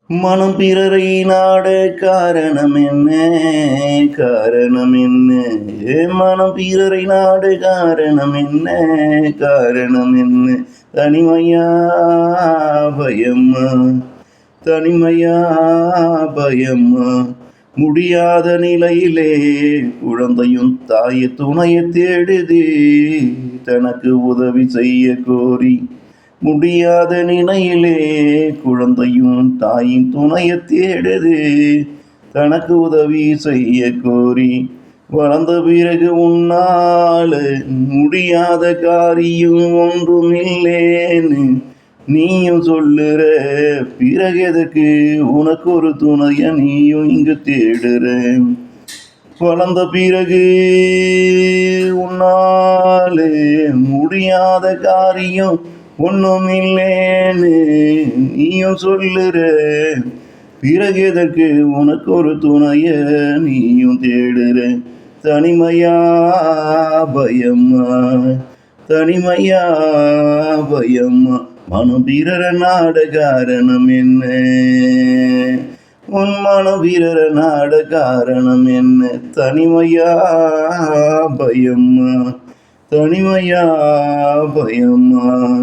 மனம் பிறரை நாட காரணம் என்ன? காரணம் என்ன? மனம் பிறரை நாட காரணம் என்ன? காரணம் என்ன? தனிமையா பயம்மா? தனிமையா பயம்மா? முடியாத நிலையிலே குழந்தையும் தாய துணைய தேடுது தனக்கு உதவி செய்ய கோரி. முடியாத நிலையிலே குழந்தையும் தாயின் துணைய தேடுது தனக்கு உதவி செய்ய கோரி. வளர்ந்த பிறகு உன்னால முடியாத காரியம் ஒன்றும் இல்லேன்னு நீயும் சொல்லுற. பிறகு எதுக்கு உனக்கு ஒரு துணைய நீயும் இங்கு தேடுற? வளர்ந்த பிறகு உன்னால முடியாத காரியம் ஒன்றும் இல்லேன்னு நீயும் சொல்லுற. பிறகு எதற்கு உனக்கு ஒரு துணைய நீயும் தேடுற? தனிமையா பயம்மா? தனிமையா பயம்மா? மனம் பிறர நாட காரணம் என்ன? உன் மனம் பிறர நாட காரணம் என்ன? தனிமையா பயம்மா? தனிமையா பயம்மா?